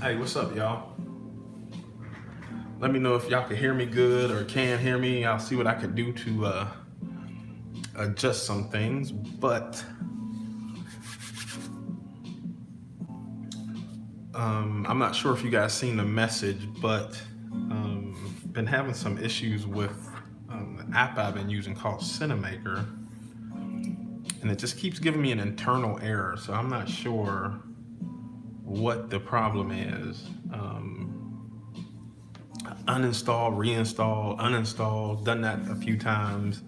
Hey, what's up, y'all? Let me know if y'all can hear me good or can hear me. I'll see what I can do to adjust some things. But I'm not sure if you guys seen the message, but been having some issues with the app I've been using called Cinemaker, and it just keeps giving me an internal error. So I'm not sure what the problem is. Uninstall, reinstall, uninstall, done that a few times,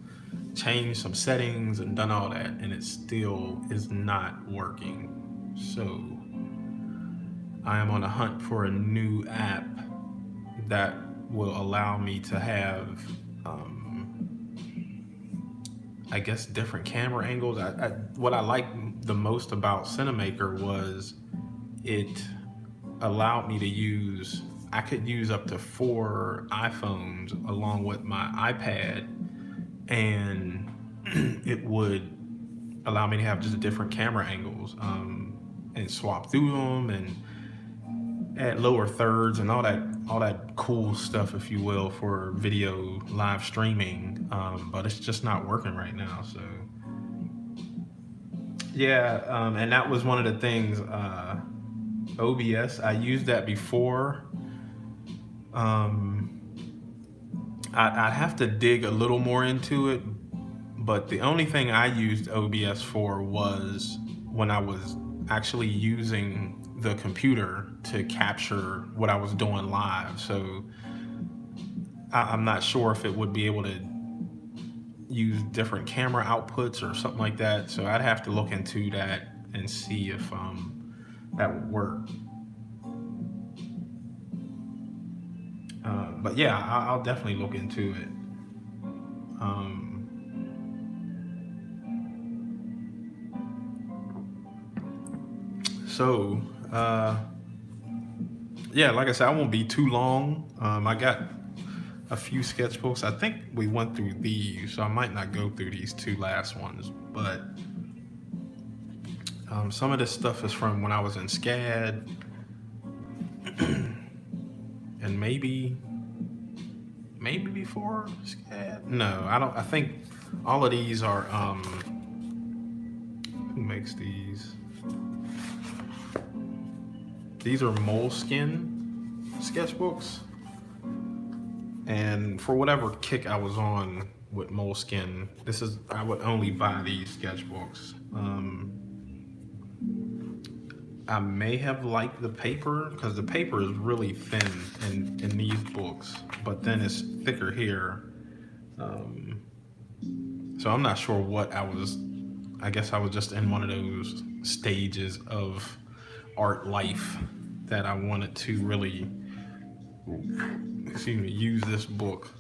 changed some settings and done all that, and it still is not working. So I am on a hunt for a new app that will allow me to have, I guess, different camera angles. What I liked the most about Cinemaker was it allowed me to use, I could use up to 4 iPhones along with my iPad, and it would allow me to have just different camera angles, and swap through them and add lower thirds and all that cool stuff, if you will, for video live streaming. But it's just not working right now. So yeah, and that was one of the things. OBS, I used that before. Um, I'd have to dig a little more into it, but the only thing I used OBS for was when I was actually using the computer to capture what I was doing live. So I'm not sure if it would be able to use different camera outputs or something like that. So I'd have to look into that and see if that would work. But yeah, I'll definitely look into it. Um, so yeah, like I said, I won't be too long. I got a few sketchbooks. I think we went through these, so I might not go through these 2 last ones. But some of this stuff is from when I was in SCAD, and maybe before SCAD. No, I don't. I think all of these are. Who makes these? These are Moleskin sketchbooks. And for whatever kick I was on with Moleskin, I would only buy these sketchbooks. I may have liked the paper because the paper is really thin in these books, but then it's thicker here. So I'm not sure what I was. I guess I was just in one of those stages of art life that I wanted to really, use this book.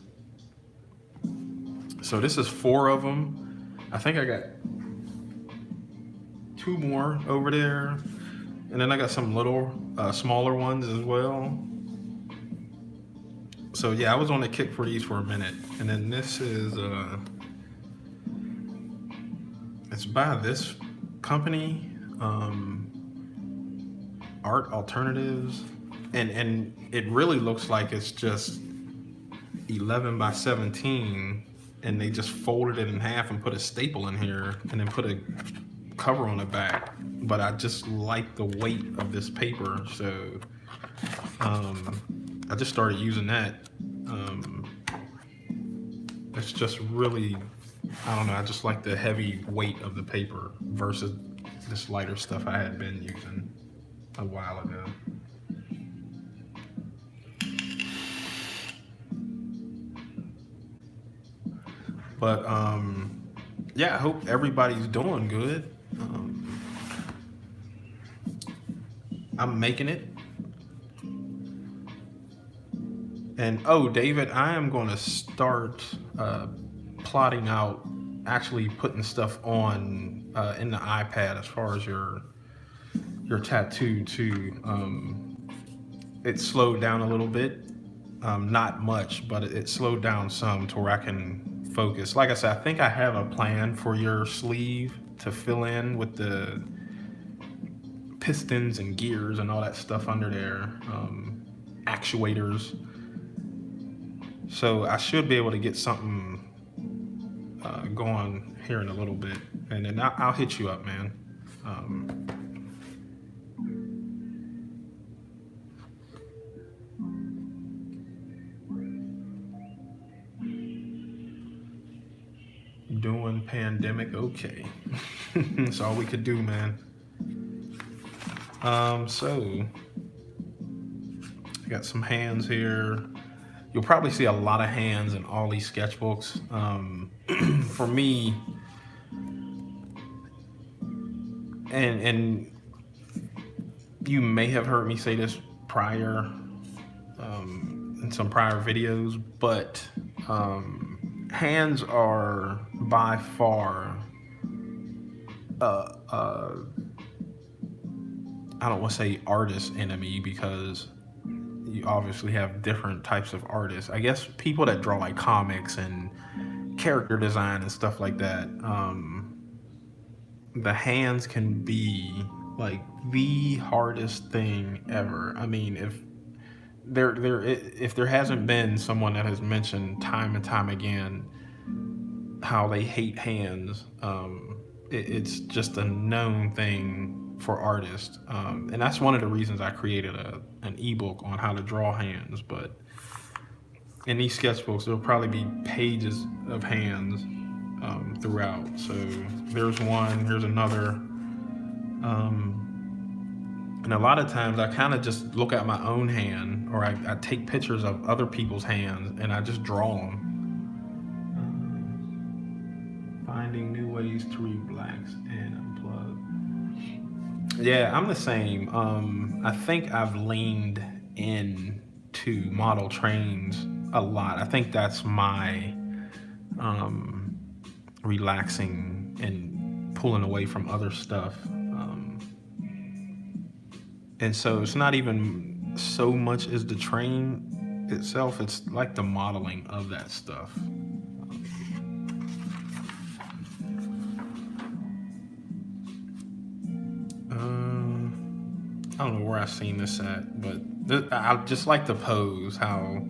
So this is 4 of them. I think I got 2 more over there, and then I got some little smaller ones as well. So yeah, I was on the kick for these for a minute, and then this is it's by this company, Art Alternatives, and it really looks like it's just 11 by 17, and they just folded it in half and put a staple in here and then put a cover on the back. But I just like the weight of this paper, so I just started using that. It's just really, I don't know, I just like the heavy weight of the paper versus this lighter stuff I had been using a while ago. But yeah, I hope everybody's doing good. I'm making it. And oh, David, I am going to start plotting out, actually putting stuff on in the iPad as far as your tattoo too. It slowed down a little bit, not much, but it slowed down some to where I can focus. Like I said, I think I have a plan for your sleeve to fill in with the pistons and gears and all that stuff under there, actuators. So I should be able to get something going here in a little bit, and then I'll hit you up, man. Doing pandemic okay. That's all we could do, man. So I got some hands here. You'll probably see a lot of hands in all these sketchbooks. For me, and you may have heard me say this prior, in some prior videos, but hands are by far I don't want to say artist enemy, because you obviously have different types of artists. I guess people that draw like comics and character design and stuff like that, the hands can be like the hardest thing ever. I mean, if there hasn't been someone that has mentioned time and time again how they hate hands, it's just a known thing for artists, and that's one of the reasons I created an ebook on how to draw hands. But in these sketchbooks, there'll probably be pages of hands throughout. So there's one, here's another, and a lot of times I kind of just look at my own hand, or I take pictures of other people's hands and I just draw them. Finding new ways to read blacks and unplug. Yeah, I'm the same. I think I've leaned into model trains a lot. I think that's my relaxing and pulling away from other stuff. And so it's not even so much as the train itself, it's like the modeling of that stuff. I don't know where I've seen this at, but I just like the pose, how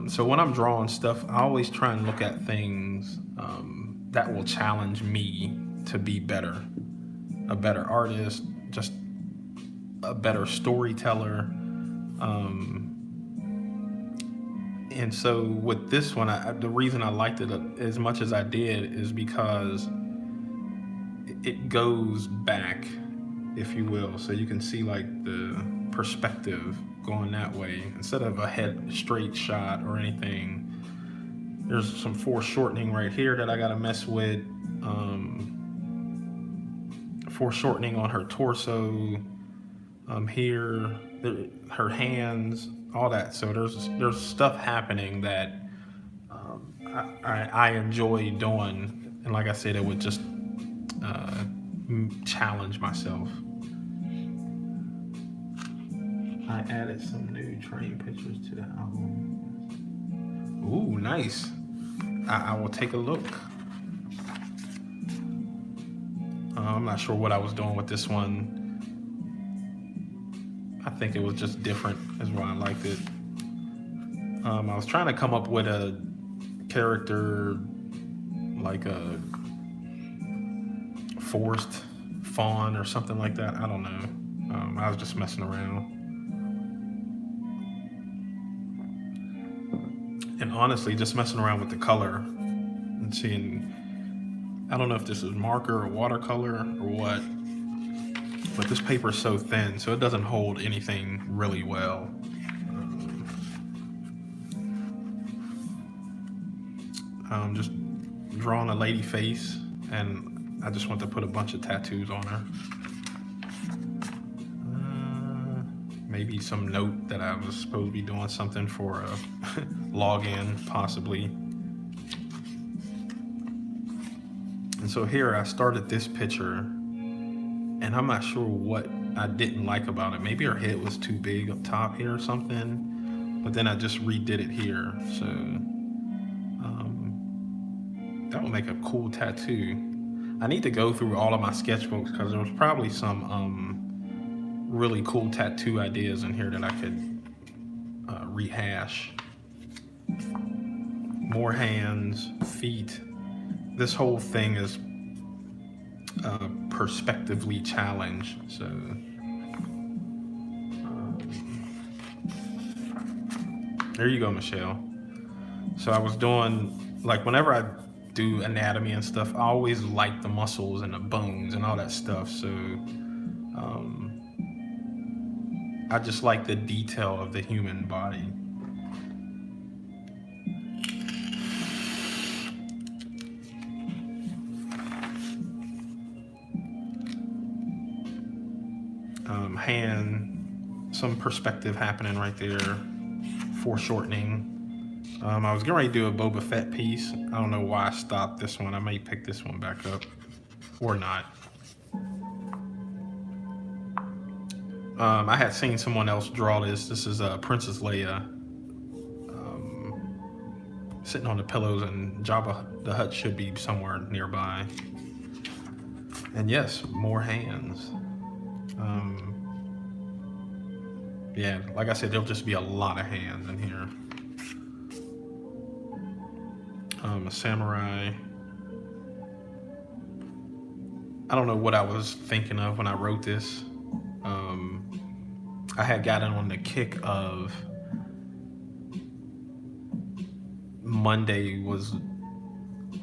so when I'm drawing stuff, I always try and look at things that will challenge me to be better, a better artist, just a better storyteller. And so with this one, the reason I liked it as much as I did is because it goes back, if you will, so you can see like the perspective going that way instead of a head straight shot or anything. There's some foreshortening right here that I gotta mess with. Foreshortening on her torso, here, her hands, all that. So there's stuff happening that I enjoy doing, and like I said, it would just challenge myself. I added some new train pictures to the album. Ooh, nice. I will take a look. I'm not sure what I was doing with this one. I think it was just different, is why I liked it. I was trying to come up with a character like a forest fawn or something like that. I don't know. I was just messing around. And honestly, just messing around with the color and seeing, I don't know if this is marker or watercolor or what, but this paper is so thin, so it doesn't hold anything really well. Just drawing a lady face, and I just want to put a bunch of tattoos on her. Maybe some note that I was supposed to be doing something for a login, possibly. And so here I started this picture, and I'm not sure what I didn't like about it. Maybe her head was too big up top here or something, but then I just redid it here. So that will make a cool tattoo. I need to go through all of my sketchbooks because there was probably some really cool tattoo ideas in here that I could rehash. More hands, feet. This whole thing is perspectively challenged. So there you go, Michelle. So I was doing, like, whenever I do anatomy and stuff, I always like the muscles and the bones and all that stuff. So I just like the detail of the human body. Hand, some perspective happening right there, foreshortening. I was getting ready to do a Boba Fett piece. I don't know why I stopped this one. I may pick this one back up or not. I had seen someone else draw this. This is Princess Leia sitting on the pillows, and Jabba the Hutt should be somewhere nearby. And yes, more hands. Yeah, like I said, there'll just be a lot of hands in here. A samurai. I don't know what I was thinking of when I wrote this. I had gotten on the kick of Monday was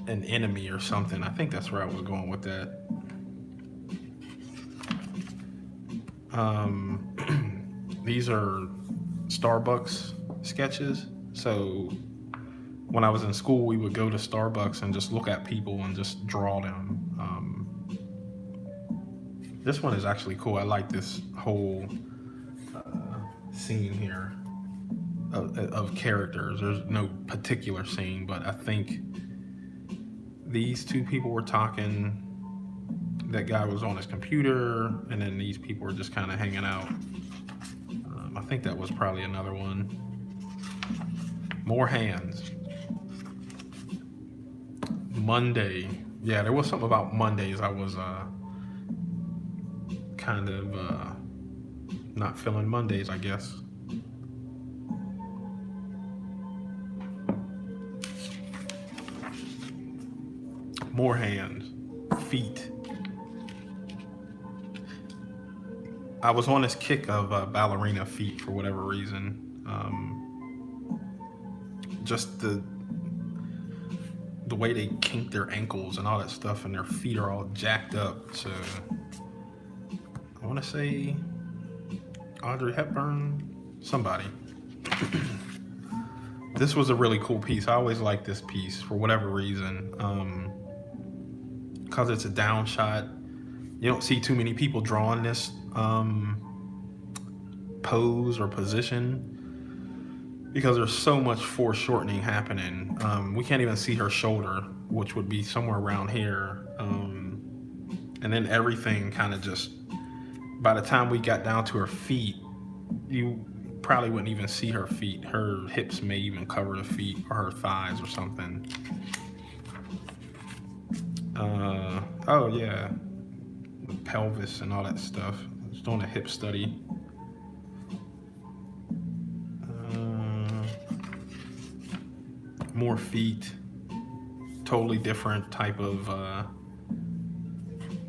an enemy or something. I think that's where I was going with that. These are Starbucks sketches. So when I was in school, we would go to Starbucks and just look at people and just draw them. This one is actually cool. I like this whole scene here of characters. There's no particular scene, but I think these two people were talking. That guy was on his computer, and then these people were just kind of hanging out. I think that was probably another one. More hands. Monday. Yeah, there was something about Mondays I was kind of not feeling Mondays, I guess. More hands. Feet. I was on this kick of ballerina feet for whatever reason. Just the way they kink their ankles and all that stuff, and their feet are all jacked up. So I want to say Audrey Hepburn, somebody. This was a really cool piece. I always liked this piece for whatever reason. Because it's a down shot. You don't see too many people drawing this pose or position because there's so much foreshortening happening. We can't even see her shoulder, which would be somewhere around here. And then everything kind of just, by the time we got down to her feet, you probably wouldn't even see her feet. Her hips may even cover the feet, or her thighs or something. Oh yeah, the pelvis and all that stuff. I was doing a hip study. More feet, totally different type of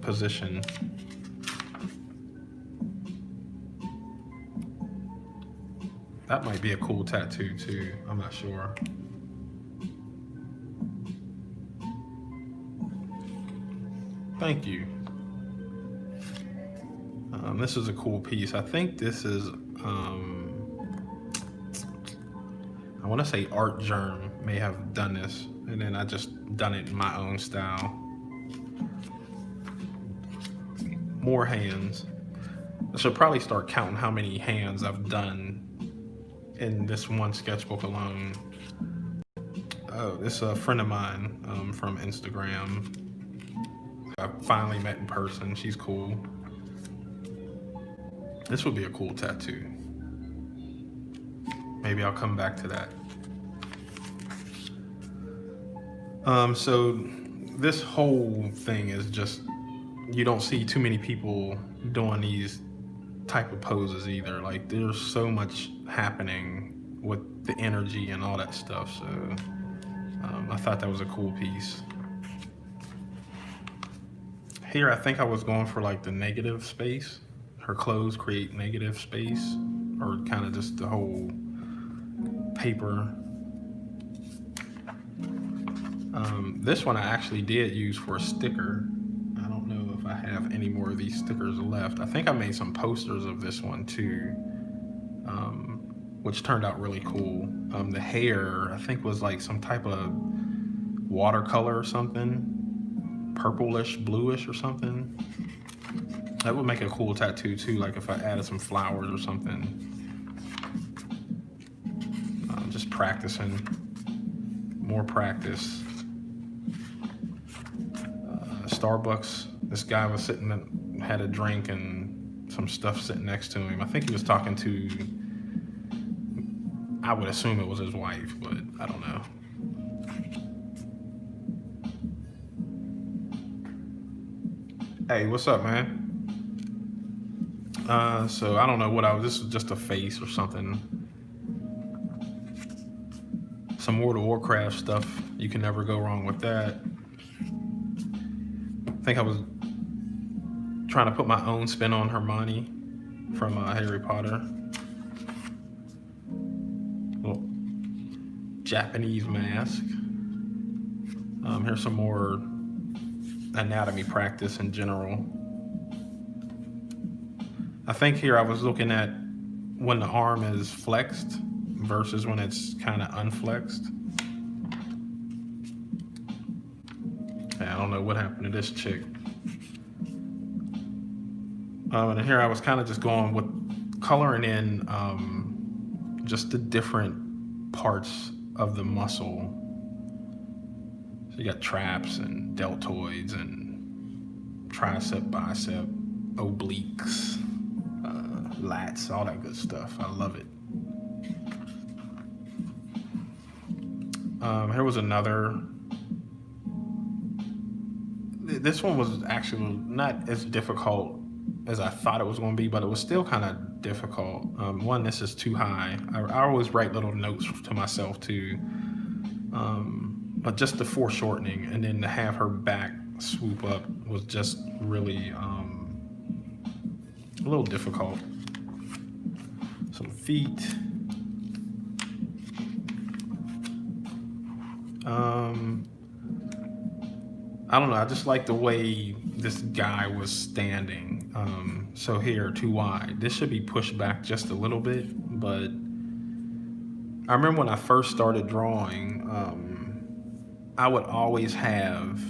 position. That might be a cool tattoo too, I'm not sure. Thank you. This is a cool piece. I think this is, I want to say Art Germ may have done this, and then I just done it in my own style. More hands. I should probably start counting how many hands I've done in this one sketchbook alone. Oh, this is a friend of mine from Instagram. I finally met in person. She's cool. This would be a cool tattoo. Maybe I'll come back to that. So this whole thing is just, you don't see too many people doing these type of poses either. Like there's so much happening with the energy and all that stuff. So I thought that was a cool piece. Here, I think I was going for like the negative space. Her clothes create negative space, or kind of just the whole paper. This one I actually did use for a sticker. I don't know if I have any more of these stickers left. I think I made some posters of this one too, which turned out really cool. The hair, I think, was like some type of watercolor or something, purplish, bluish or something. That would make a cool tattoo too, like if I added some flowers or something. Just practicing, more practice. Starbucks, this guy was sitting and had a drink and some stuff sitting next to him. I think he was talking to, I would assume it was his wife, but I don't know. Hey, what's up, man? So I don't know what this was just a face or something. Some World of Warcraft stuff. You can never go wrong with that. I think I was trying to put my own spin on Hermione from Harry Potter. Little Japanese mask. Here's some more anatomy practice in general. I think here I was looking at when the arm is flexed versus when it's kind of unflexed. I don't know what happened to this chick. And here I was kind of just going with coloring in just the different parts of the muscle. So you got traps and deltoids and tricep, bicep, obliques, lats, all that good stuff. I love it. Here was another. This one was actually not as difficult as I thought it was going to be, but it was still kind of difficult. One, this is too high. I always write little notes to myself too. But just the foreshortening and then to have her back swoop up was just really a little difficult. Some feet. I don't know, I just like the way this guy was standing. So here, too wide. This should be pushed back just a little bit, but I remember when I first started drawing, I would always have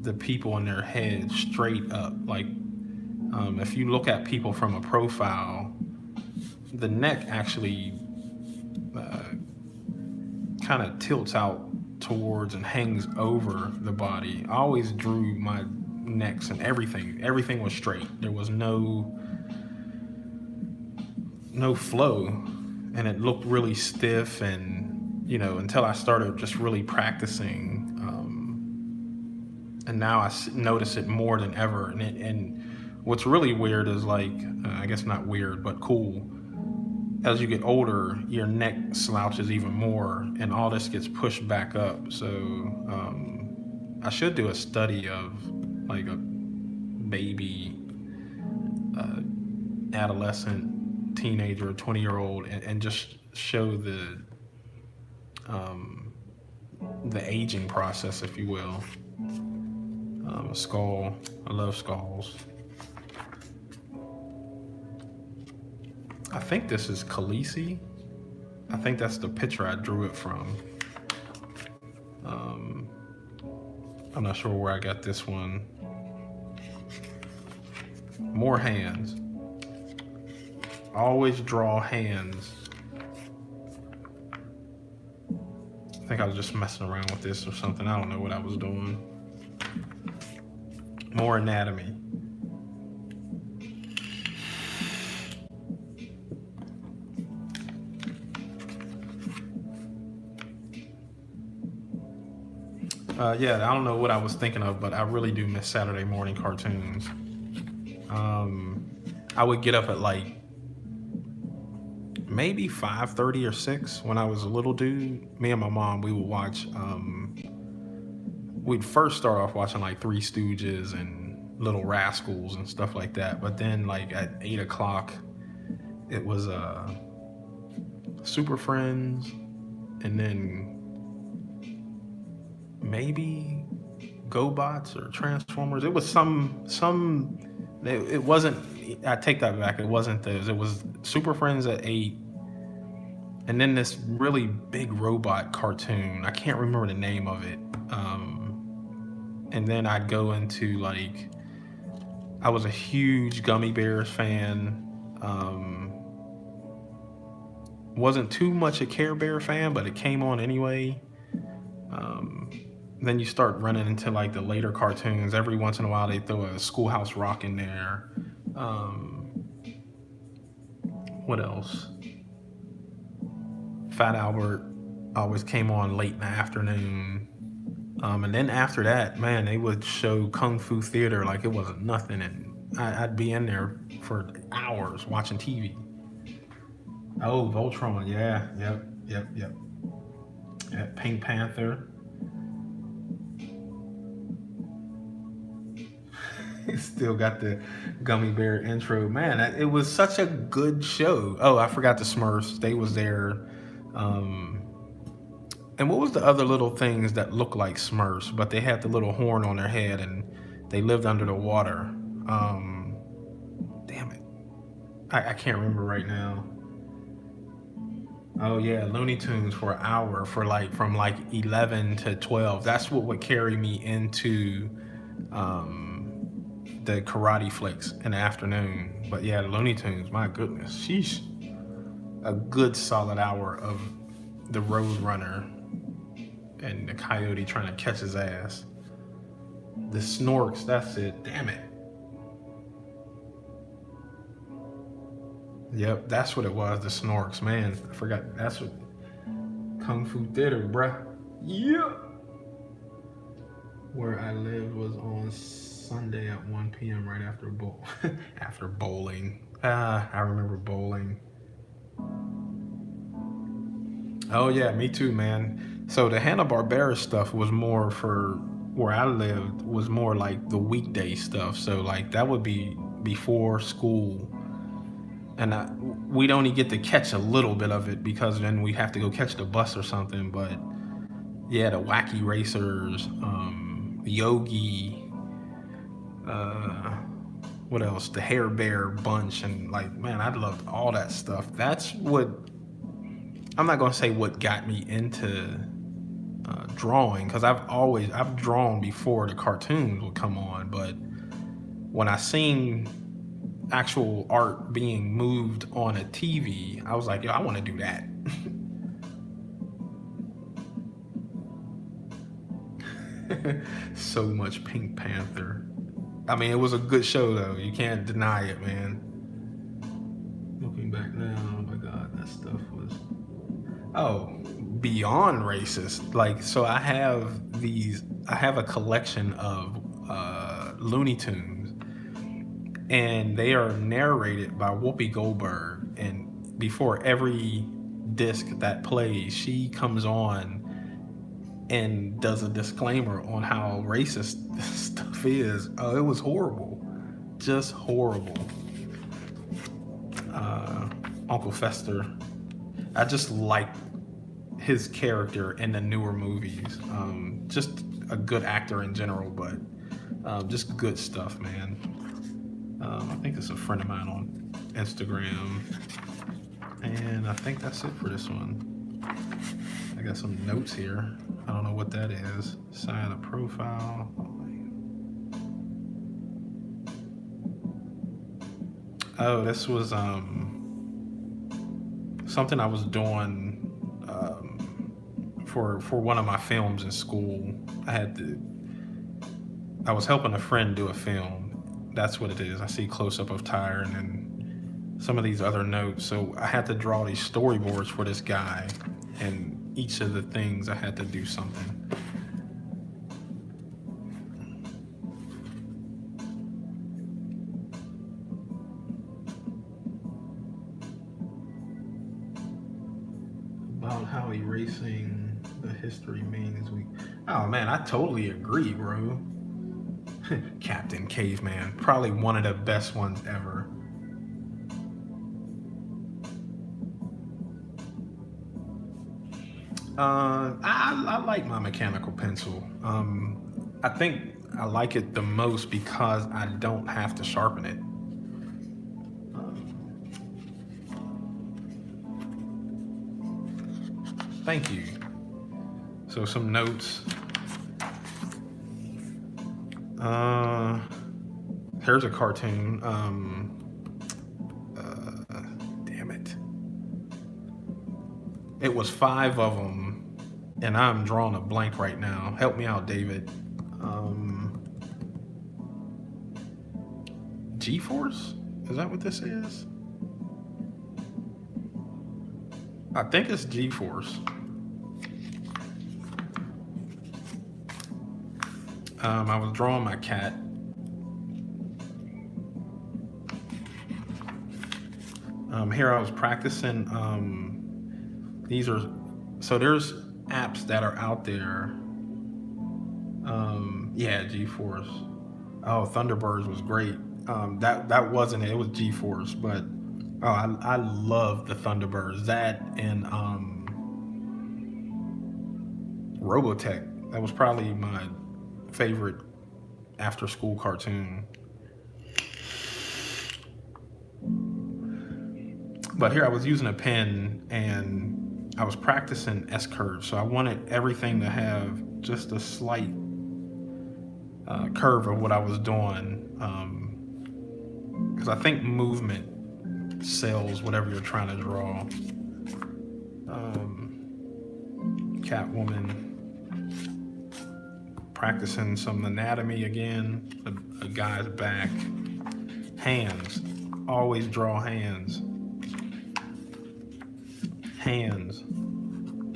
the people in their head straight up. Like, if you look at people from a profile, the neck actually kind of tilts out towards and hangs over the body. I always drew my necks and everything was straight. There was no flow, and it looked really stiff, and until I started just really practicing, and now I notice it more than ever. And what's really weird is, like, I guess not weird but cool, as you get older, your neck slouches even more, and all this gets pushed back up. So I should do a study of like a baby, adolescent, teenager, 20-year-old, and just show the aging process, if you will. A skull. I love skulls. I think this is Khaleesi. I think that's the picture I drew it from. I'm not sure where I got this one. More hands. Always draw hands. I think I was just messing around with this or something. I don't know what I was doing. More anatomy. Yeah, I don't know what I was thinking of, but I really do miss Saturday morning cartoons. I would get up at like maybe 5:30 or 6 when I was a little dude. Me and my mom, we would watch. We'd first start off watching like Three Stooges and Little Rascals and stuff like that. But then, like at 8 o'clock, it was Super Friends, and then maybe GoBots or Transformers. It was some. It wasn't. I take that back. It wasn't those. It was Super Friends at 8, and then this really big robot cartoon. I can't remember the name of it. And then I'd go into like, I was a huge Gummy Bears fan. Wasn't too much a Care Bear fan, but it came on anyway. Then you start running into like the later cartoons. Every once in a while, they throw a Schoolhouse Rock in there. What else? Fat Albert always came on late in the afternoon. And then after that, man, they would show Kung Fu Theater like it wasn't nothing. And I'd be in there for hours watching TV. Oh, Voltron. Yeah. Yep. Yeah, Pink Panther. Still got the Gummy Bear intro. Man, it was such a good show. Oh, I forgot the Smurfs. They was there. And what was the other little things that looked like Smurfs, but they had the little horn on their head and they lived under the water? Damn it. I can't remember right now. Oh yeah, Looney Tunes for an hour for like from like 11 to 12. That's what would carry me into the karate flicks in the afternoon. But yeah, the Looney Tunes, my goodness, sheesh. A good solid hour of the Road Runner and the Coyote trying to catch his ass. The Snorks, that's it. Damn it. Yep, that's what it was, the Snorks. Man, I forgot. That's what Kung Fu Theater, bruh. Yeah. Where I lived was on Sunday at 1 p.m. right after after bowling. I remember bowling. Oh yeah, me too, man. So the Hanna-Barbera stuff was more for where I lived, was more like the weekday stuff. So like that would be before school. And we'd only get to catch a little bit of it because then we'd have to go catch the bus or something. But yeah, the Wacky Racers, Yogi, what else? The Hair Bear Bunch, and like, man, I loved all that stuff. That's what, I'm not gonna say what got me into drawing, because I've drawn before the cartoons would come on, but when I seen actual art being moved on a TV, I was like, yo, I want to do that. So much Pink Panther. I mean, it was a good show though. You can't deny it, man. Looking back now, oh my God, that stuff was, oh, beyond racist. Like, so I have a collection of Looney Tunes, and they are narrated by Whoopi Goldberg. And before every disc that plays, she comes on and does a disclaimer on how racist this stuff is. Oh, it was horrible. Just horrible. Uncle Fester. I just like his character in the newer movies. Just a good actor in general, but just good stuff, man. I think it's a friend of mine on Instagram. And I think that's it for this one. I got some notes here. I don't know what that is. Sign a profile. Oh, this was something I was doing for one of my films in school. I was helping a friend do a film. That's what it is. I see close up of Tyre and then some of these other notes. So I had to draw these storyboards for this guy, and each of the things I had to do something. erasing the history means we. Oh man, I totally agree, bro. Captain Caveman, probably one of the best ones ever. I like my mechanical pencil. I think I like it the most because I don't have to sharpen it. Thank you. So some notes. Here's a cartoon. Damn it. It was 5 of them, and I'm drawing a blank right now. Help me out, David. G-Force? Is that what this is? I think it's G-Force. I was drawing my cat. Here I was practicing. These are, so there's apps that are out there. Yeah, G-Force. Oh, Thunderbirds was great. That wasn't it. It was G-Force, but I love the Thunderbirds. That and Robotech. That was probably my favorite after-school cartoon. But here I was using a pen and I was practicing S-curves, so I wanted everything to have just a slight curve of what I was doing, because I think movement sells whatever you're trying to draw. Catwoman, practicing some anatomy again, a guy's back, hands, always draw hands, and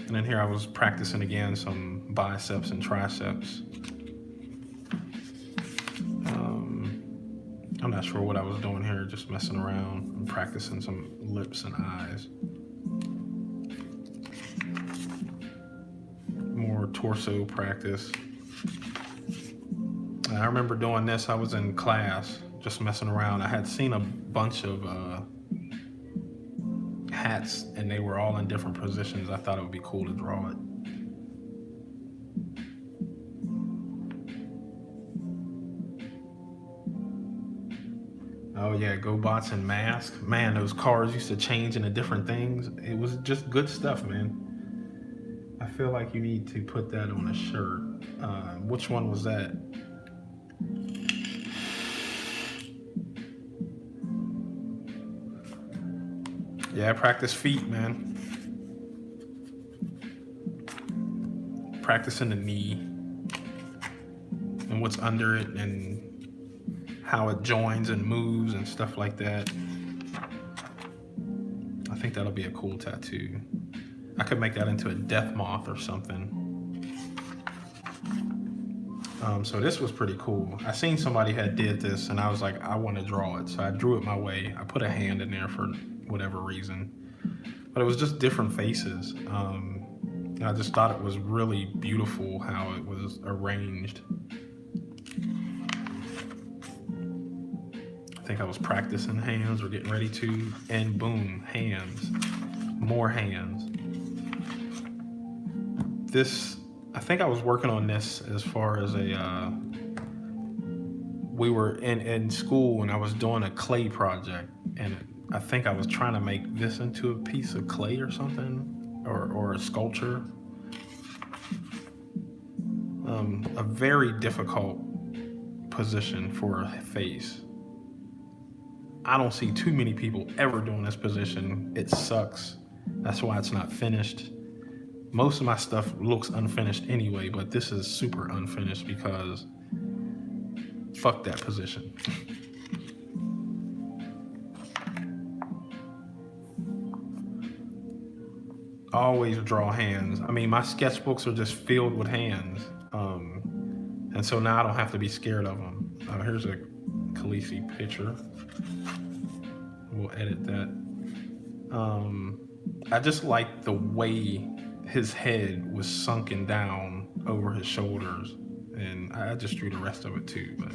then here I was practicing again some biceps and triceps. I'm not sure what I was doing here, just messing around and practicing some lips and eyes. More torso practice. I remember doing this, I was in class, just messing around. I had seen a bunch of hats and they were all in different positions. I thought it would be cool to draw it. Oh yeah, GoBots and Mask. Man, those cars used to change into different things. It was just good stuff, man. I feel like you need to put that on a shirt. Which one was that? Yeah, practice feet, man. Practicing the knee and what's under it and how it joins and moves and stuff like that. I think that'll be a cool tattoo. I could make that into a death moth or something. So this was pretty cool. I seen somebody had did this and I was like, I want to draw it. So I drew it my way. I put a hand in there for whatever reason, but it was just different faces. I just thought it was really beautiful how it was arranged. I think I was practicing hands or getting ready to, and boom, hands, more hands. This, I think I was working on this as far as we were in school and I was doing a clay project and I think I was trying to make this into a piece of clay or something, or a sculpture. A very difficult position for a face. I don't see too many people ever doing this position. It sucks. That's why it's not finished. Most of my stuff looks unfinished anyway, but this is super unfinished because fuck that position. Always draw hands. I mean, my sketchbooks are just filled with hands. And so now I don't have to be scared of them. Here's a Khaleesi picture. We'll edit that. I just like the way his head was sunken down over his shoulders, and I just drew the rest of it too. But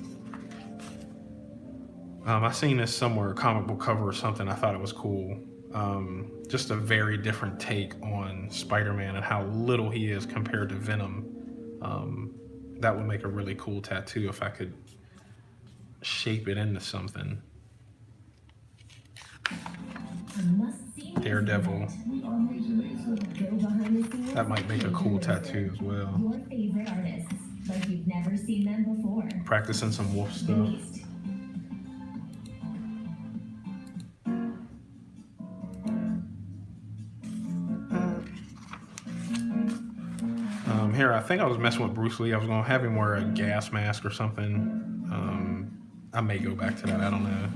I seen this somewhere, a comic book cover or something. I thought it was cool. Just a very different take on Spider-Man and how little he is compared to Venom. That would make a really cool tattoo if I could shape it into something. Daredevil. That might make a cool tattoo as well. Your favorite artists, like you've never seen them before. Practicing some wolf stuff. Here, I think I was messing with Bruce Lee. I was going to have him wear a gas mask or something. I may go back to that. I don't know.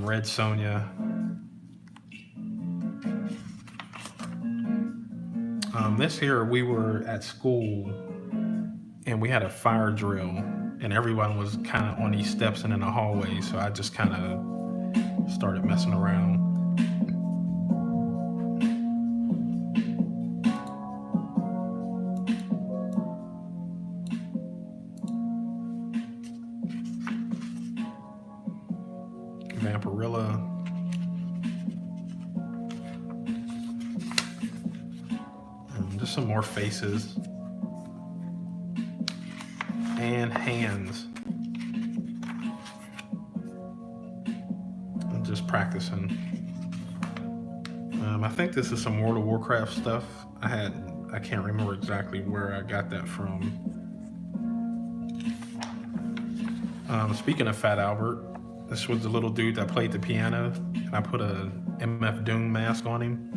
Red Sonja. This here, we were at school and we had a fire drill, and everyone was kind of on these steps and in the hallway. So I just kind of started messing around. Vampirilla. Just some more faces. And hands. I'm just practicing. I think this is some World of Warcraft stuff. I can't remember exactly where I got that from. Speaking of Fat Albert, this was the little dude that played the piano, and I put a MF Doom mask on him.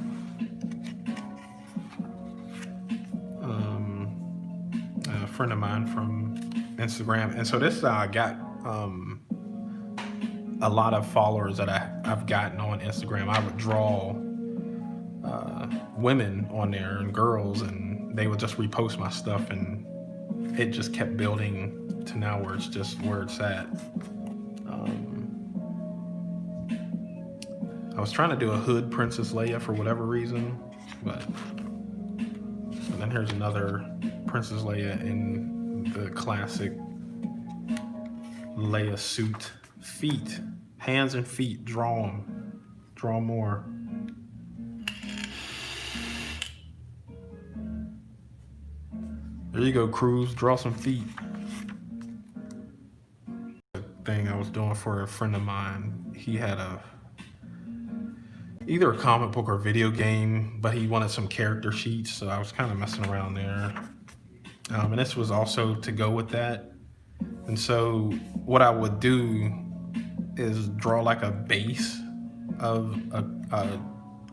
A friend of mine from Instagram, and so this got a lot of followers that I've gotten on Instagram. I would draw women on there and girls, and they would just repost my stuff, and it just kept building to now where it's just where it's at. I was trying to do a hood Princess Leia for whatever reason, but and then here's another Princess Leia in the classic Leia suit. Feet, hands and feet, draw them. Draw more. There you go, Cruz, draw some feet. The thing I was doing for a friend of mine, he had either a comic book or video game, but he wanted some character sheets, so I was kind of messing around there. And this was also to go with that. And so what I would do is draw like a base of a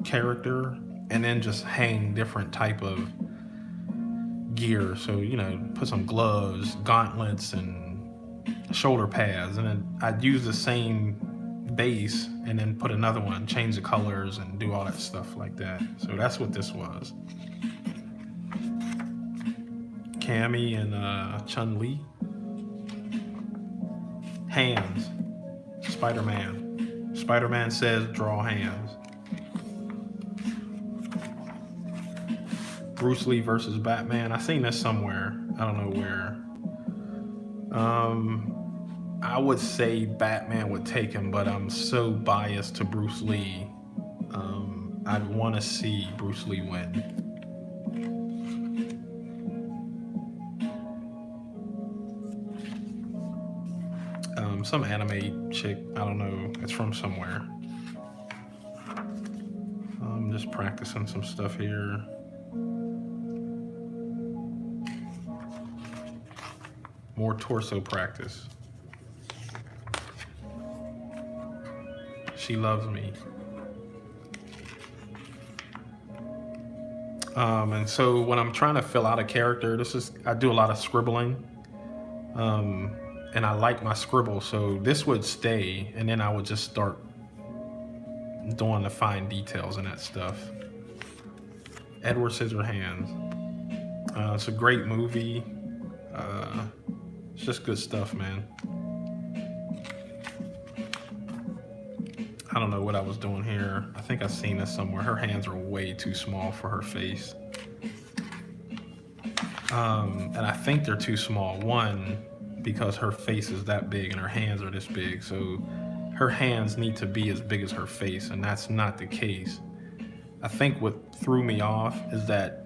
character and then just hang different type of gear. So, you know, put some gloves, gauntlets, and shoulder pads, and then I'd use the same base and then put another one, change the colors, and do all that stuff like that. So that's what this was. Cammy and Chun-Li. Hands. Spider-Man. Spider-Man says draw hands. Bruce Lee versus Batman. I seen this somewhere. I don't know where. I would say Batman would take him, but I'm so biased to Bruce Lee. I'd want to see Bruce Lee win. Some anime chick, I don't know, it's from somewhere. I'm just practicing some stuff here. More torso practice. She loves me. And so when I'm trying to fill out a character, I do a lot of scribbling. And I like my scribble, so this would stay, and then I would just start doing the fine details and that stuff. Edward Scissorhands. It's a great movie. It's just good stuff, man. I don't know what I was doing here. I think I've seen this somewhere. Her hands are way too small for her face. And I think they're too small. One, because her face is that big and her hands are this big. So her hands need to be as big as her face, and that's not the case. I think what threw me off is that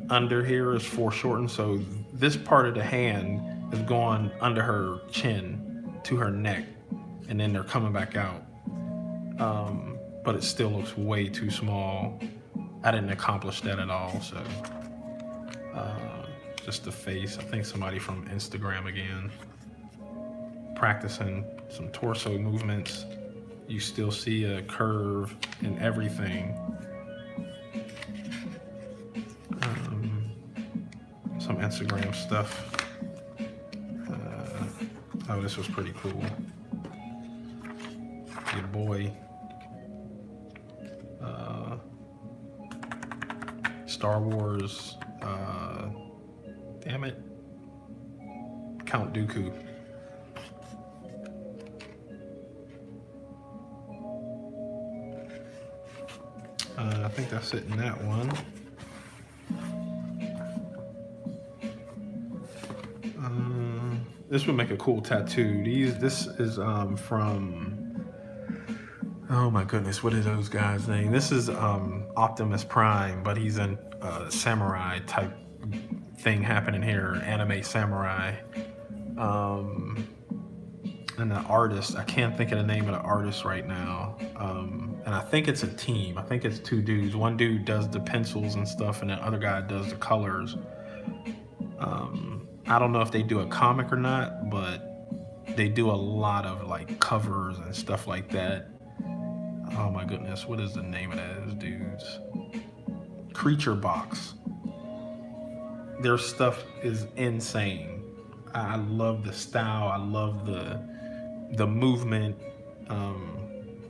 under here is foreshortened, so this part of the hand is going under her chin to her neck, and then they're coming back out. But it still looks way too small. I didn't accomplish that at all, so just the face. I think somebody from Instagram again, practicing some torso movements. You still see a curve in everything. Some Instagram stuff. Oh, this was pretty cool. Your boy. Star Wars. Damn it. Count Dooku. I think that's it in that one. This would make a cool tattoo. This is from, oh my goodness, what is those guys' name? This is Optimus Prime, but he's in a samurai type thing happening here, anime samurai. And the artist, I can't think of the name of the artist right now. And I think it's a team. I think it's two dudes. One dude does the pencils and stuff, and the other guy does the colors. I don't know if they do a comic or not, but they do a lot of like covers and stuff like that. Oh my goodness, what is the name of those dudes? Creature Box. Their stuff is insane. I love the style. I love the movement.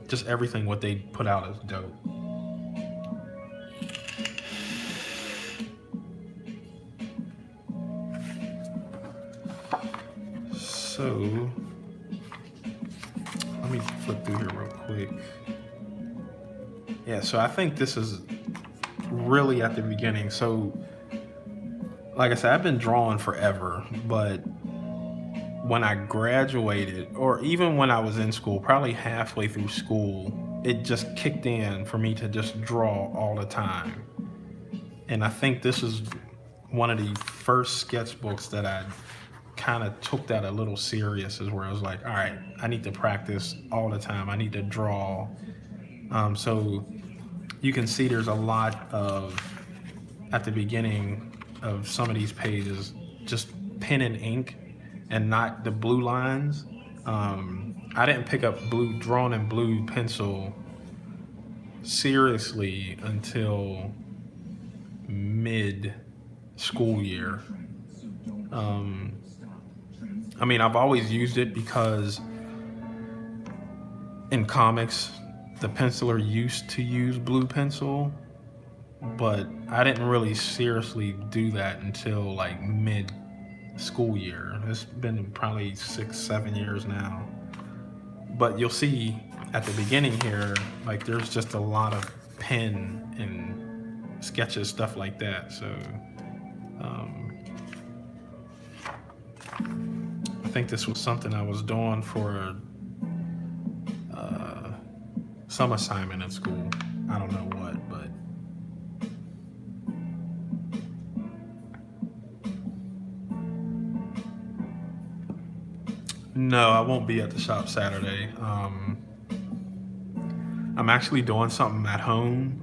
Just everything what they put out is dope. So let me flip through here real quick. Yeah, so I think this is really at the beginning. So like I said, I've been drawing forever, but when I graduated, or even when I was in school, probably halfway through school, it just kicked in for me to just draw all the time. And I think this is one of the first sketchbooks that I kind of took that a little serious, is where I was like, all right, I need to practice all the time. I need to draw. So you can see there's a lot of, at the beginning of some of these pages, just pen and ink and not the blue lines. I didn't pick up drawn in blue pencil seriously until mid school year. I mean, I've always used it because in comics, the penciler used to use blue pencil, but I didn't really seriously do that until like mid school year. It's been probably 6-7 years now. But you'll see at the beginning here, like there's just a lot of pen and sketches, stuff like that. So I think this was something I was doing for some assignment at school. I don't know what, but no, I won't be at the shop Saturday. I'm actually doing something at home.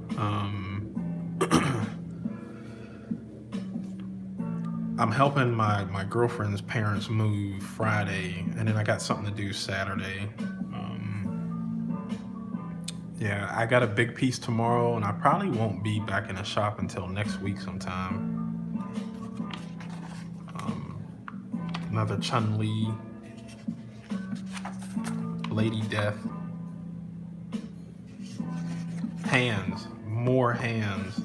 I'm helping my girlfriend's parents move Friday, and then I got something to do Saturday. Yeah, I got a big piece tomorrow, and I probably won't be back in the shop until next week sometime. Another Chun-Li, Lady Death. Hands, more hands,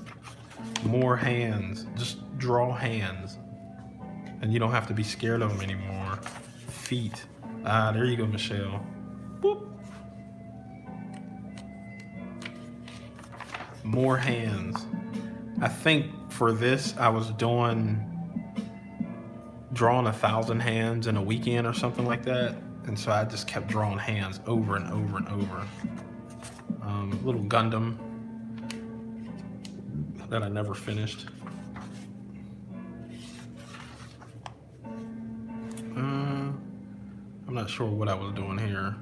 more hands. Just draw hands, and you don't have to be scared of them anymore. Feet. There you go, Michelle. Boop. more hands. I think for this, I was drawing 1,000 hands in a weekend or something like that. And so I just kept drawing hands over and over and over. Little Gundam that I never finished. I'm not sure what I was doing here.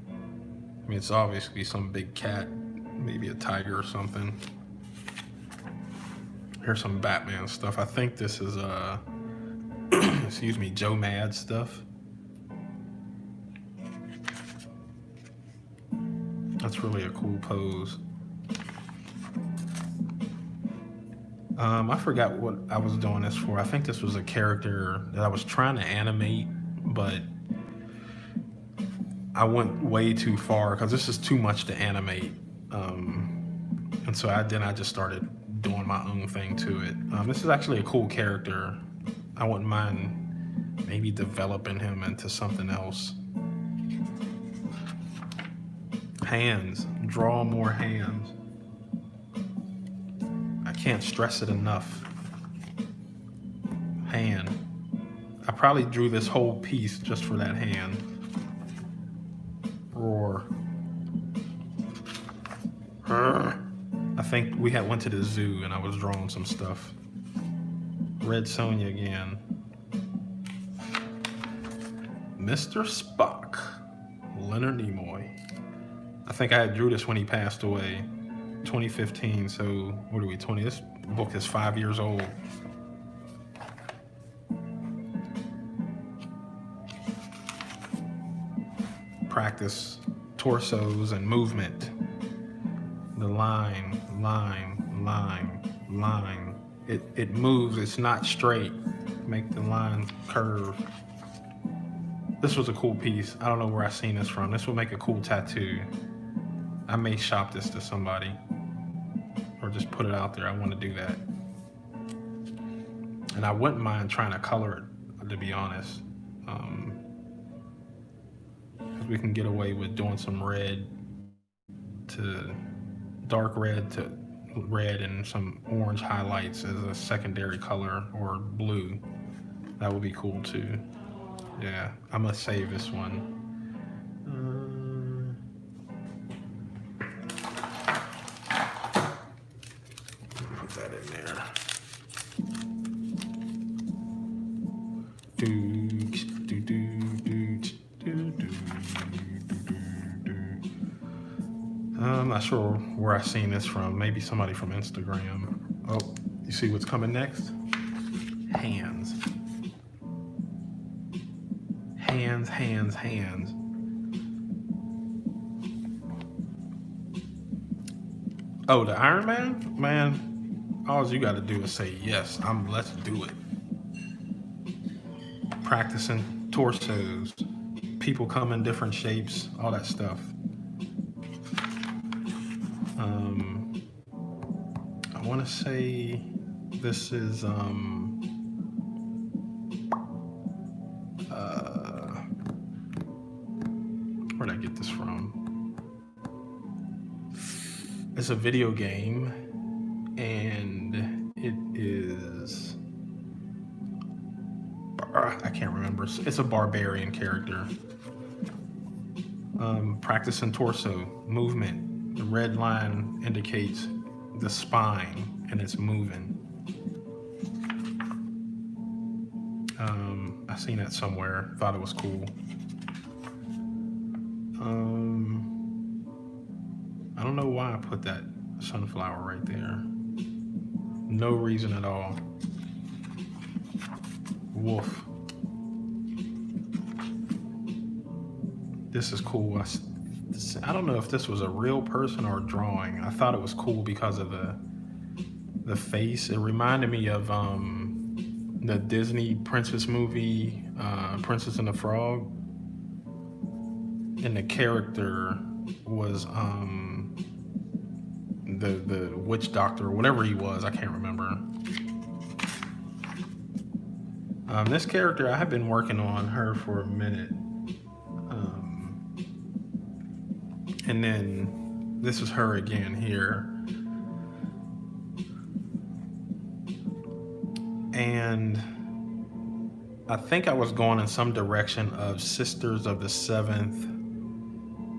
I mean, it's obviously some big cat, maybe a tiger or something. Here's some Batman stuff. I think this is excuse me, Joe Mad stuff. That's really a cool pose. I forgot what I was doing this for. I think this was a character that I was trying to animate, but I went way too far because this is too much to animate. And so I just started doing my own thing to it. This is actually a cool character. I wouldn't mind maybe developing him into something else. Hands, draw more hands. I can't stress it enough. Hand. I probably drew this whole piece just for that hand. Roar. I think we went to the zoo and I was drawing some stuff. Red Sonja again. Mr. Spock. Leonard Nimoy. I think I drew this when he passed away. 2015, so what are we, 20? This book is 5 years old. Practice torsos and movement. The line. It moves, it's not straight. Make the line curve. This was a cool piece. I don't know where I seen this from. This will make a cool tattoo. I may shop this to somebody or just put it out there. I want to do that. And I wouldn't mind trying to color it, to be honest. We can get away with doing some red to dark red to red and some orange highlights as a secondary color, or blue. That would be cool too. Yeah, I'm gonna save this one. Put that in there. I'm not sure where I seen this from. Maybe somebody from Instagram. Oh, you see what's coming next? Hands. Hands. Oh, the Iron Man? Man, all you gotta do is say yes. Let's do it. Practicing torsos. People come in different shapes, all that stuff. I want to say this is where'd I get this from? It's a video game, and it is I can't remember. It's a barbarian character. Practicing torso movement. The red line indicates the spine, and it's moving. I seen that somewhere. Thought it was cool. I don't know why I put that sunflower right there. No reason at all. Wolf. This is cool. I don't know if this was a real person or a drawing. I thought it was cool because of the face. It reminded me of the Disney princess movie, Princess and the Frog. And the character was the witch doctor, or whatever he was. I can't remember. This character, I have been working on her for a minute. And then this is her again here. And I think I was going in some direction of Sisters of the Seventh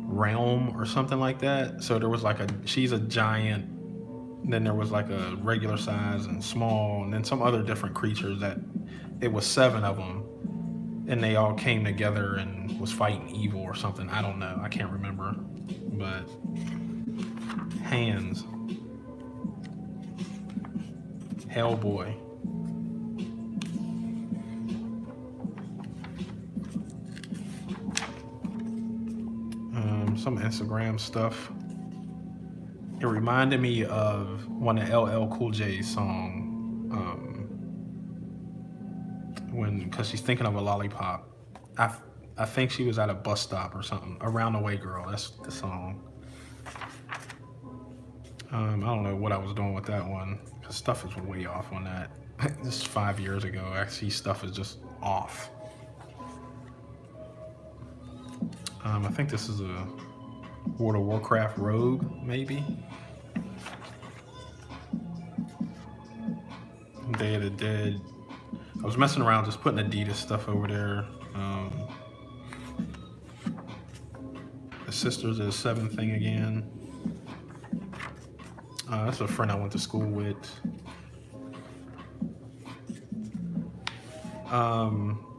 Realm or something like that. So there was like she's a giant, then there was like a regular size and small, and then some other different creatures that it was 7 of them, and they all came together and was fighting evil or something. I don't know. I can't remember. But Hands. Hellboy. Some Instagram stuff. It reminded me of one of LL Cool J's song, because she's thinking of a lollipop. I think she was at a bus stop or something. Around the Way Girl, that's the song. I don't know what I was doing with that one, because stuff is way off on that. This is 5 years ago. Actually, stuff is just off. I think this is a World of Warcraft rogue, maybe. Day of the Dead. I was messing around just putting Adidas stuff over there. The Sisters of the Seventh thing again. That's a friend I went to school with.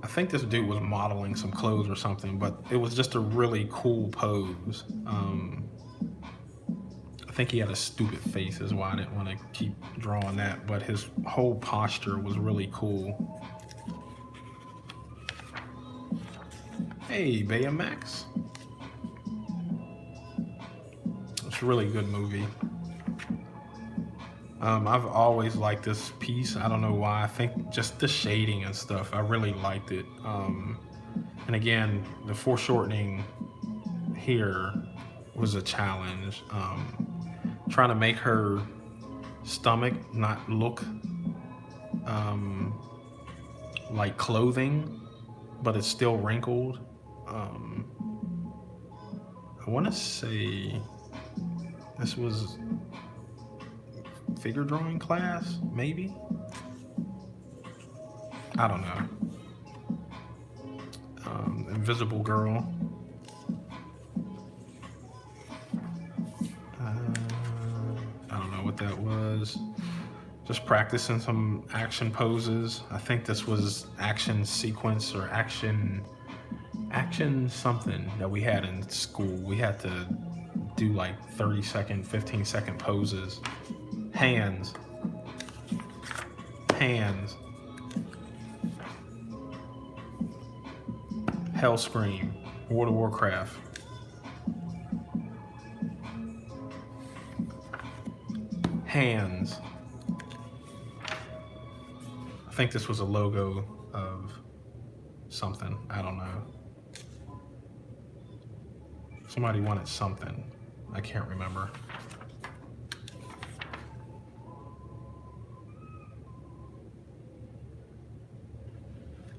I think this dude was modeling some clothes or something, but it was just a really cool pose. I think he had a stupid face is why I didn't want to keep drawing that, but his whole posture was really cool. Hey, Baymax. It's a really good movie. I've always liked this piece. I don't know why. I think just the shading and stuff, I really liked it. And again, the foreshortening here was a challenge. Trying to make her stomach not look like clothing, but it's still wrinkled. I want to say this was figure drawing class, maybe? I don't know. Invisible Girl. I don't know what that was. Just practicing some action poses. I think this was action sequence or action something that we had in school. We had to do like 30-second, 15-second poses. Hands. Hellscream. World of Warcraft. Hands. I think this was a logo of something. I don't know. Somebody wanted something. I can't remember.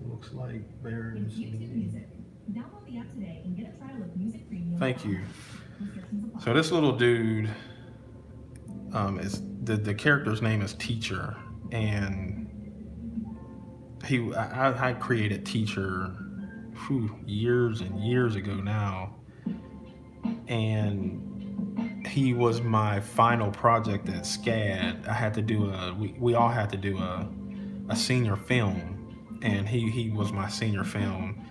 Looks like there's... Download the app today and get a trial of Music Premium. Thank you. So this little dude, is the character's name is Teacher, and I created Teacher years and years ago now, and he was my final project at SCAD. I had to do we all had to do a senior film, and he was my senior film.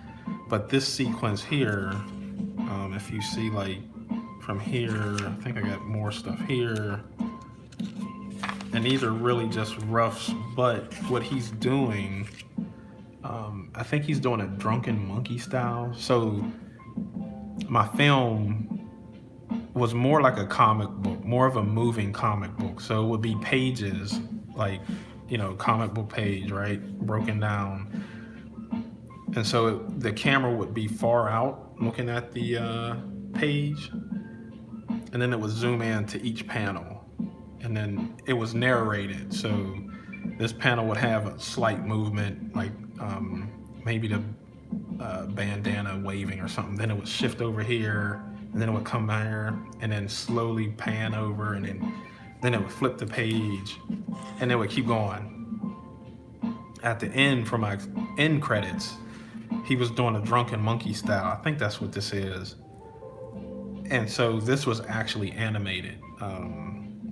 But this sequence here, if you see like from here, I think I got more stuff here, and these are really just roughs, but what he's doing, I think he's doing a drunken monkey style. So my film was more like a comic book, more of a moving comic book. So it would be pages, like, comic book page, right? Broken down. And so the camera would be far out looking at the page, and then it would zoom in to each panel, and then it was narrated. So this panel would have a slight movement, like maybe the bandana waving or something. Then it would shift over here, and then it would come here, and then slowly pan over, and then it would flip the page, and it would keep going. at the end, for my end credits, he was doing a drunken monkey style. I think that's what this is. And so this was actually animated.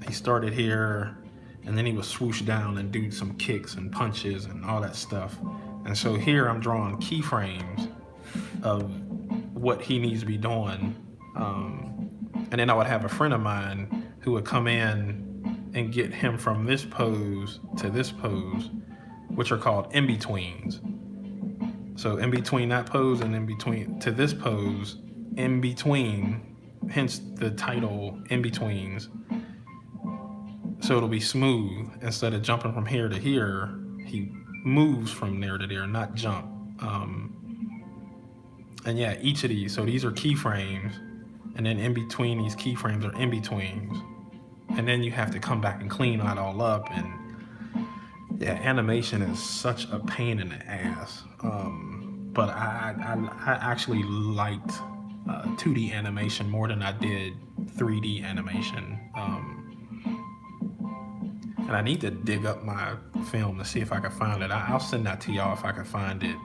He started here, and then he would swoosh down and do some kicks and punches and all that stuff. And so here I'm drawing keyframes of what he needs to be doing. And then I would have a friend of mine who would come in and get him from this pose to this pose, which are called in-betweens. So in between that pose and in between to this pose, in between, hence the title In-Betweens. So it'll be smooth. Instead of jumping from here to here, he moves from there to there, not jump. And yeah, each of these, so these are keyframes, and then in between these keyframes are in-betweens. And then you have to come back and clean that all up. And yeah, animation is such a pain in the ass. But I actually liked 2D animation more than I did 3D animation. And I need to dig up my film to see if I can find it. I'll send that to y'all if I can find it.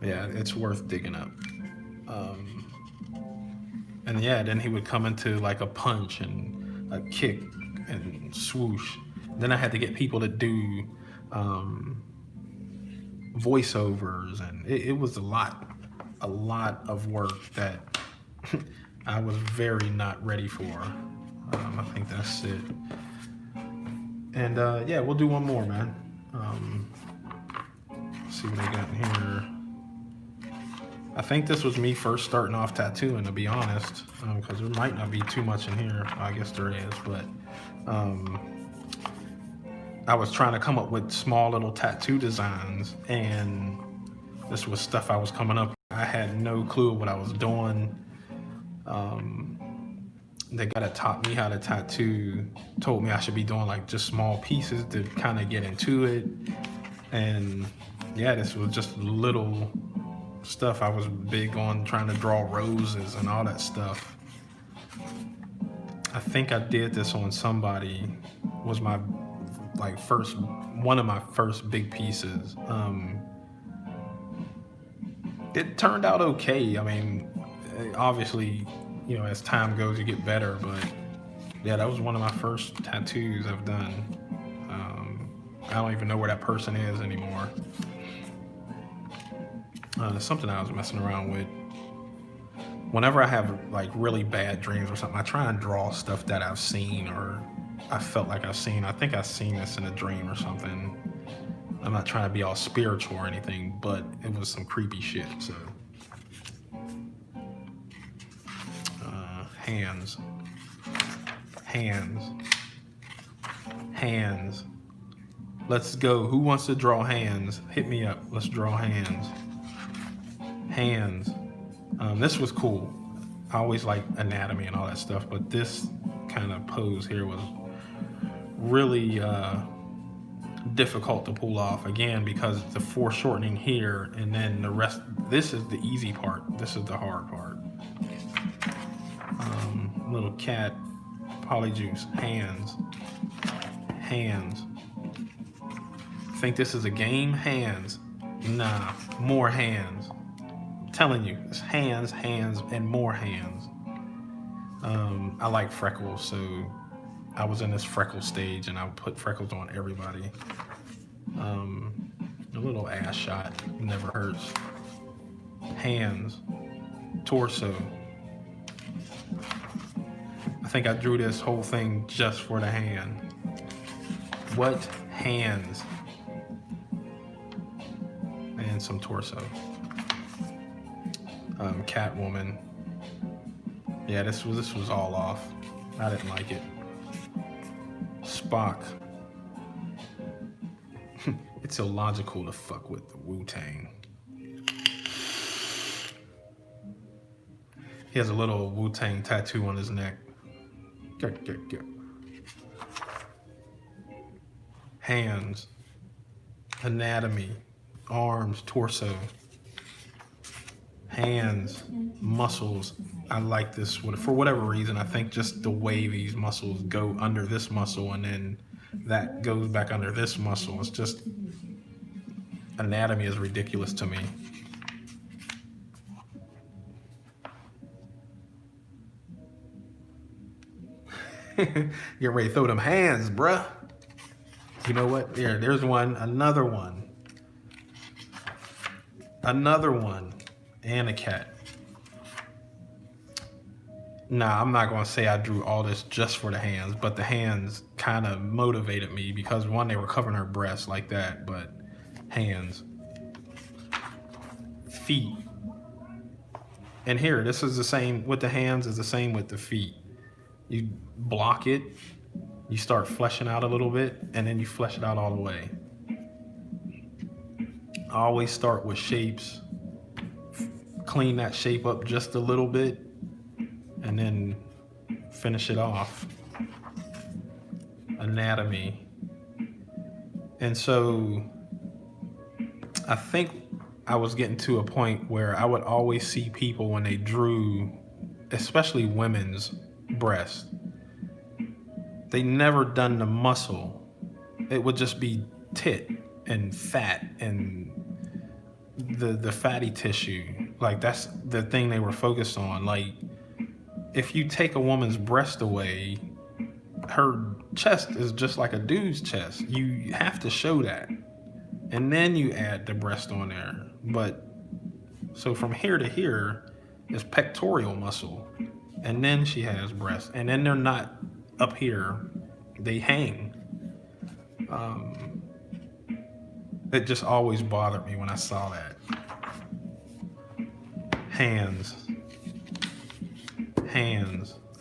Yeah, it's worth digging up. And yeah, then he would come into like a punch and a kick and swoosh. Then I had to get people to do voiceovers, and it was a lot of work that I was very not ready for. I think that's it. And yeah, we'll do one more, man. Let's see what I got in here. I think this was me first starting off tattooing, to be honest, because there might not be too much in here. I guess there is, but I was trying to come up with small little tattoo designs, and this was stuff I was coming up with. I had no clue what I was doing. The guy that taught me how to tattoo told me I should be doing like just small pieces to kind of get into it. And yeah, this was just little stuff. I was big on trying to draw roses and all that stuff. I think I did this on somebody, was my like one of my first big pieces. It turned out okay. I mean, obviously, you know, as time goes, you get better, but yeah, that was one of my first tattoos I've done. I don't even know where that person is anymore. Something I was messing around with. Whenever I have like really bad dreams or something, I try and draw stuff that I've seen or I felt like I've seen. I think I've seen this in a dream or something. I'm not trying to be all spiritual or anything, but it was some creepy shit, so. Hands. Let's go. Who wants to draw hands? Hit me up. Let's draw hands. This was cool. I always like anatomy and all that stuff, but this kind of pose here was really difficult to pull off, again, because the foreshortening here, and then the rest. This is the easy part. This is the hard part. Little cat, polyjuice, hands. Think this is a game? Hands. Nah, more hands. I'm telling you, it's hands, and more hands. I like freckles, so I was in this freckle stage, and I would put freckles on everybody. A little ass shot never hurts. Hands, torso. I think I drew this whole thing just for the hand. What hands? And some torso. Catwoman. Yeah, this was all off. I didn't like it. Spock. It's illogical to fuck with the Wu-Tang. He has a little Wu-Tang tattoo on his neck. Get. Hands. Anatomy. Arms, torso. Hands, muscles. I like this for whatever reason. I think just the way these muscles go under this muscle and then that goes back under this muscle. It's just, anatomy is ridiculous to me. Get ready to throw them hands, bruh. You know what? There's one, another one, and a cat. Nah, I'm not gonna say I drew all this just for the hands, but the hands kind of motivated me because one, they were covering her breasts like that, but hands, feet. And here, this is the same with the hands, is the same with the feet. You block it, you start fleshing out a little bit, and then you flesh it out all the way. I always start with shapes, clean that shape up just a little bit, and then finish it off. Anatomy. And so I think I was getting to a point where I would always see people when they drew, especially women's breasts, they never done the muscle. It would just be tit and fat and the fatty tissue. Like, that's the thing they were focused on. Like, if you take a woman's breast away, her chest is just like a dude's chest. You have to show that. And then you add the breast on there. But so from here to here is pectoral muscle. And then she has breasts. And then they're not up here, they hang. It just always bothered me when I saw that. Hands.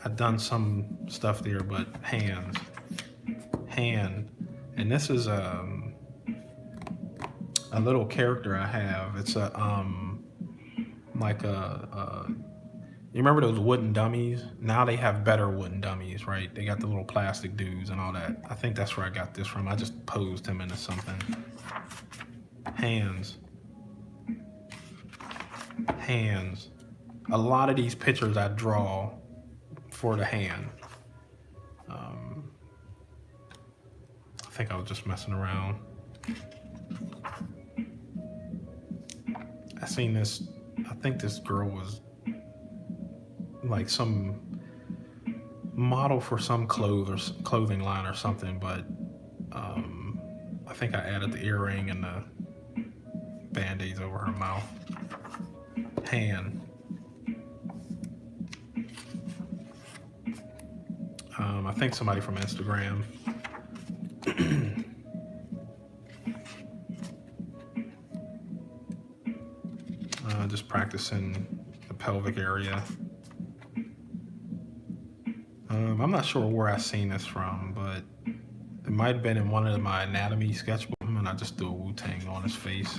I've done some stuff there, but hands. Hand. And this is a little character I have. It's a you remember those wooden dummies? Now they have better wooden dummies, right? They got the little plastic dudes and all that. I think that's where I got this from. I just posed him into something. Hands. A lot of these pictures I draw for the hand. I think I was just messing around. I seen this, I think this girl was like some model for some clothing line or something, but I think I added the earring and the band-aids over her mouth. Hand. I think somebody from Instagram. Just practicing the pelvic area. I'm not sure where I seen this from, but it might have been in one of my anatomy sketchbooks, and I just threw a Wu-Tang on his face.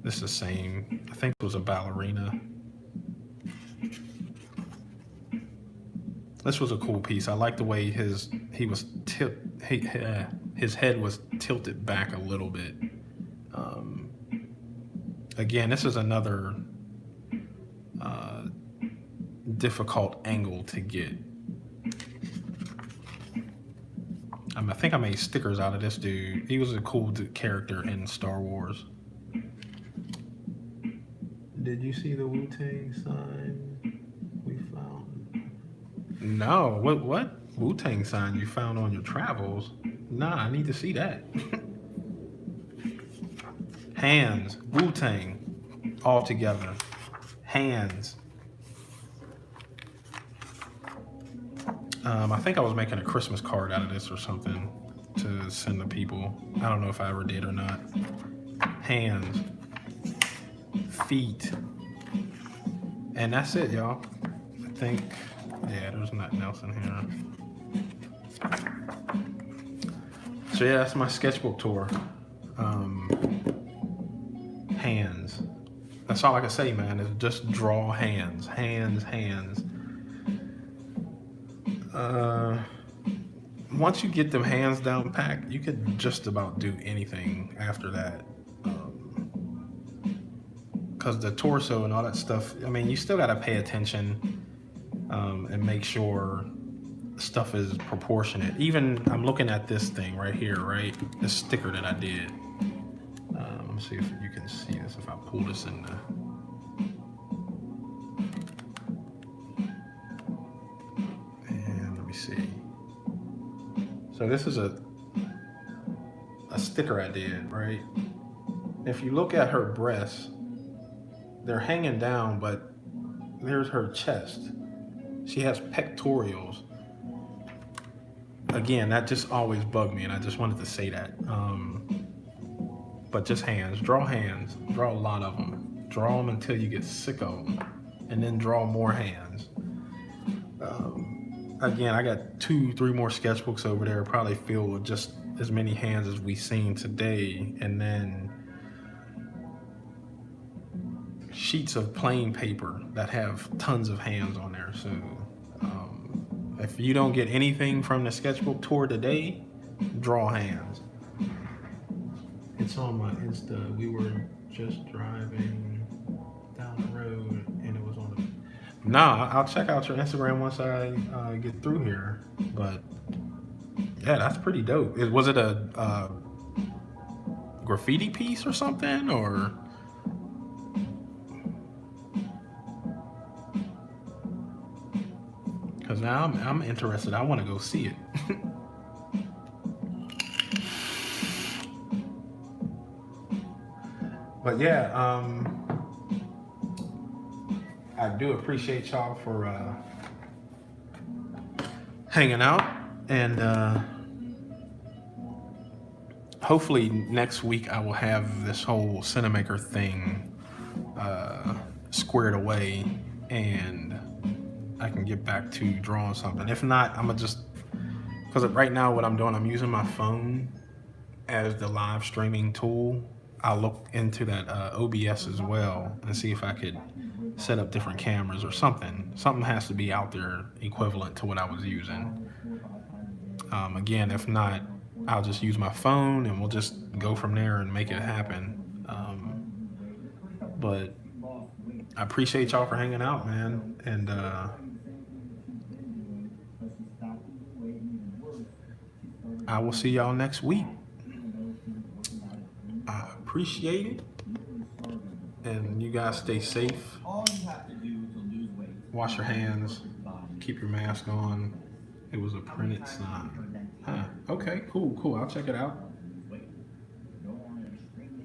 This is the same. I think it was a ballerina. This was a cool piece. I like the way his head was tilted back a little bit. Again, this is another difficult angle to get. I think I made stickers out of this dude. He was a cool character in Star Wars. Did you see the Wu-Tang sign we found? No. What Wu-Tang sign you found on your travels? Nah, I need to see that. Hands. Wu-Tang. All together. Hands. I think I was making a Christmas card out of this or something to send to people. I don't know if I ever did or not. Hands. Feet. And that's it, y'all. I think, yeah, there's nothing else in here. So yeah, that's my sketchbook tour. Hands. That's all I can say, man, is just draw hands. Hands. Once you get them hands down packed, you could just about do anything after that. Because the torso and all that stuff, I mean, you still got to pay attention and make sure, stuff is proportionate. Even I'm looking at this thing right here, right? This sticker that I did. Let me see if you can see this if I pull this in the. And let me see. So this is a sticker I did, right? If you look at her breasts, they're hanging down, but there's her chest. She has pectorials. Again, that just always bugged me, and I just wanted to say that. But just hands. Draw hands. Draw a lot of them. Draw them until you get sick of them, and then draw more hands. Again, I got 2-3 more sketchbooks over there, probably filled with just as many hands as we've seen today, and then sheets of plain paper that have tons of hands on there. So if you don't get anything from the sketchbook tour today, draw hands. It's on my Insta. We were just driving down the road and it was on the. Nah, I'll check out your Instagram once I get through here. But yeah, that's pretty dope. Was it a graffiti piece or something, or? Because now I'm interested. I want to go see it. But yeah, I do appreciate y'all for hanging out, and hopefully next week I will have this whole Cinemaker thing squared away, and I can get back to drawing something. If not, I'm gonna just, because right now what I'm doing, I'm using my phone as the live streaming tool. I'll look into that OBS as well and see if I could set up different cameras or something. Something has to be out there equivalent to what I was using. Again, if not, I'll just use my phone and we'll just go from there and make it happen. But I appreciate y'all for hanging out, man. And I will see y'all next week. I appreciate it. And you guys stay safe. Wash your hands. Keep your mask on. It was a printed sign. Huh. Okay, cool. I'll check it out.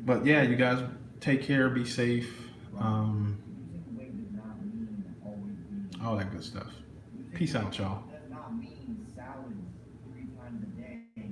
But yeah, you guys take care, be safe. All that good stuff. Peace out, y'all.